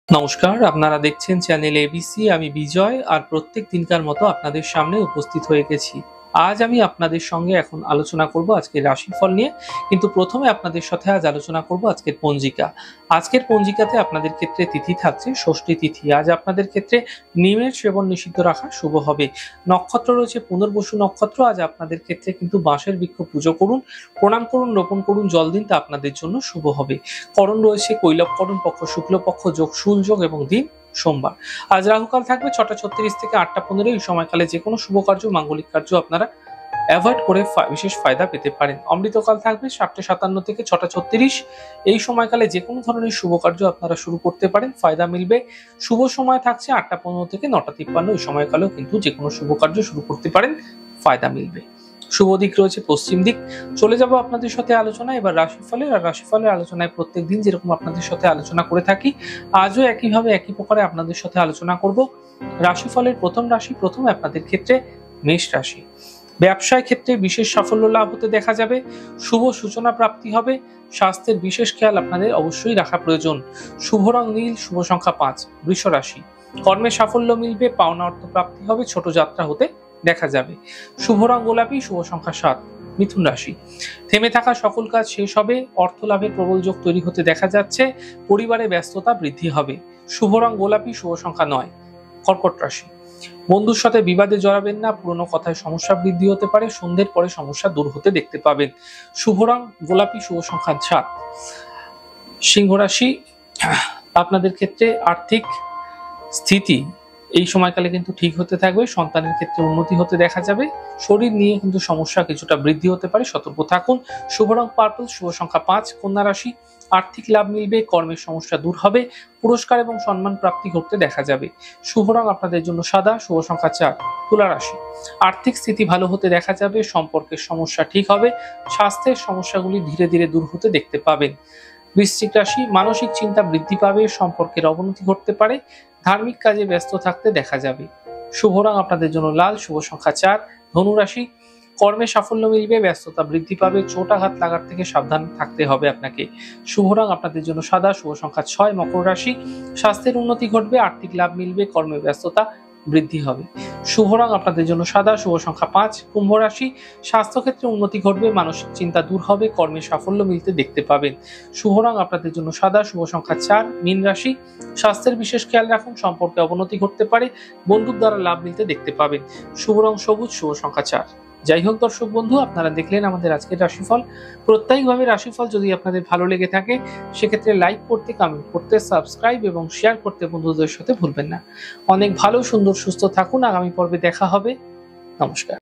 নমস্কার, আপনারা দেখছেন চ্যানেল এবিসি। আমি বিজয় আর প্রত্যেক দিনকার মতো আপনাদের সামনে উপস্থিত হয়ে গেছি। আজ আমি আপনাদের সঙ্গে এখন আলোচনা করব আজকের রাশিফল নিয়ে। কিন্তু প্রথমে আপনাদের সাথে আজ আলোচনা করব আজকের পঞ্জিকা। আজকের পঞ্জিকাতে আপনাদের ক্ষেত্রে তিথি থাকছে ষষ্ঠী তিথি। আজ আপনাদের ক্ষেত্রে নিমের সেবন নিষিদ্ধ রাখা শুভ হবে। নক্ষত্র রয়েছে পুনর্বসু নক্ষত্র। আজ আপনাদের ক্ষেত্রে কিন্তু বাঁশের বৃক্ষ পুজো করুন, প্রণাম করুন, রোপণ করুন, জল দিন, তা আপনাদের জন্য শুভ হবে। করণ রয়েছে কৈলব করণ, পক্ষ শুক্লপক্ষ, যোগ শুল যোগ এবং দিন সোমবার। আজ রাহুকাল থাকবে 6টা 36 থেকে 8টা 15। এই সময়কালে যে কোনো শুভ কার্য, মাঙ্গলিক কার্য আপনারা অ্যাভয়েড করে বিশেষ ফায়দা পেতে পারেন। অমৃতকাল থাকবে 7টা 57 থেকে 6টা 36। এই সময়কালে যে কোনো ধরনের শুভ কার্য আপনারা শুরু করতে পারেন, ফায়দা মিলবে। শুভ সময় থাকছে 8টা 15 থেকে 9টা 53। এই সময়কালেও কিন্তু যে কোনো শুভ কার্য শুরু করতে পারেন, ফায়দা মিলবে। শুভ দিক রয়েছে পশ্চিম দিক। চলে যাব আপনাদের সাথে আলোচনা এবার রাশিফলের। আর রাশিফলের আলোচনায় প্রত্যেক দিন যেরকম আপনাদের সাথে আলোচনা করে থাকি, আজও একইভাবে একই প্রকারে আপনাদের সাথে আলোচনা করব। রাশিফলের প্রথম রাশি, প্রথমে আপনাদের ক্ষেত্রে মেষ রাশি। ব্যবসায় ক্ষেত্রে বিশেষ সাফল্য লাভ হতে দেখা যাবে। শুভ সূচনা প্রাপ্তি হবে। স্বাস্থ্যের বিশেষ খেয়াল আপনাদের অবশ্যই রাখা প্রয়োজন। শুভ রং নীল, শুভ সংখ্যা 5। বৃষ রাশি। কর্মে সাফল্য মিলবে, পাওনা অর্থ প্রাপ্তি হবে, ছোট যাত্রা হতে দেখা যাবে। শুভ রং গোলাপি, শুভ সংখ্যা 7। মিথুন রাশি। থেমে থাকা সকল কাজ শেষ হবে, অর্থ লাভের প্রবল যোগ তৈরি হতে দেখা যাচ্ছে, পরিবারে ব্যস্ততা বৃদ্ধি হবে। শুভ রং গোলাপি, শুভ সংখ্যা 9। কর্কট রাশি। বন্ধুর সাথে বিবাদে জড়াবেন না, পুরনো কথায় সমস্যা বৃদ্ধি হতে পারে, সন্ধ্যের পরে সমস্যা দূর হতে দেখতে পাবেন। শুভ রং গোলাপি, শুভ সংখ্যা 7। সিংহ রাশি। আপনাদের ক্ষেত্রে আর্থিক স্থিতি এই সময়কালে কিন্তু ঠিক হতে থাকবে। সন্তানের ক্ষেত্রে উন্নতি হতে দেখা যাবে। শরীর নিয়ে কিন্তু সমস্যা কিছুটা বৃদ্ধি হতে পারে, সতর্ক থাকুন। শুভ রং পার্পল, শুভ সংখ্যা 5। কন্যা রাশি। আর্থিক লাভ মিলবে, কর্মের সমস্যা দূর হবে, পুরস্কার এবং সম্মান প্রাপ্তি ঘটতে দেখা যাবে। শুভ রং আপনাদের জন্য সাদা, শুভ সংখ্যা 4। তুলা রাশি। আর্থিক স্থিতি ভালো হতে দেখা যাবে, সম্পর্কের সমস্যা ঠিক হবে, স্বাস্থ্যের সমস্যাগুলি ধীরে ধীরে দূর হতে দেখতে পাবেন। বৃশ্চিক রাশি। মানসিক চিন্তা বৃদ্ধি পাবে, সম্পর্কের অবনতি ঘটতে পারে, ধার্মিক কাজে ব্যস্ত থাকতে দেখা যাবে। শুভ রং আপনাদের জন্য লাল, শুভ সংখ্যা 4। ধনু রাশি। কর্মে সাফল্য মিলবে, ব্যস্ততা বৃদ্ধি পাবে, চোট আঘাত লাগার থেকে সাবধান থাকতে হবে আপনাকে। শুভ রং আপনাদের জন্য সাদা, শুভ সংখ্যা 6। মকর রাশি। স্বাস্থ্যের উন্নতি ঘটবে, আর্থিক লাভ মিলবে, কর্মে ব্যস্ততা বৃদ্ধি হবে। শুভ রং আপনাদের জন্য সাদা, শুভ সংখ্যা 5। কুম্ভ রাশি। স্বাস্থ্যক্ষেত্রে উন্নতি ঘটবে, মানসিক চিন্তা দূর হবে, কর্মে সাফল্য মিলতে দেখতে পাবেন। শুভ রং আপনাদের জন্য সাদা, শুভ সংখ্যা 4। মীন রাশি। স্বাস্থ্যের বিশেষ খেয়াল রাখুন, সম্পর্কে অবনতি ঘটতে পারে, বন্ধুর দ্বারা লাভ মিলতে দেখতে পাবেন। শুভ রং সবুজ, শুভ সংখ্যা 4। যাই হোক দর্শক বন্ধু, আপনারা দেখলেন আমাদের আজকের রাশিফল। প্রত্যেকভাবে রাশিফল যদি আপনাদের ভালো লেগে থাকে, সেক্ষেত্রে লাইক করতে, কমেন্ট করতে, সাবস্ক্রাইব এবং শেয়ার করতে বন্ধুদের সাথে ভুলবেন না। অনেক ভালো, সুন্দর, সুস্থ থাকুন। আগামী পর্বে দেখা হবে। নমস্কার।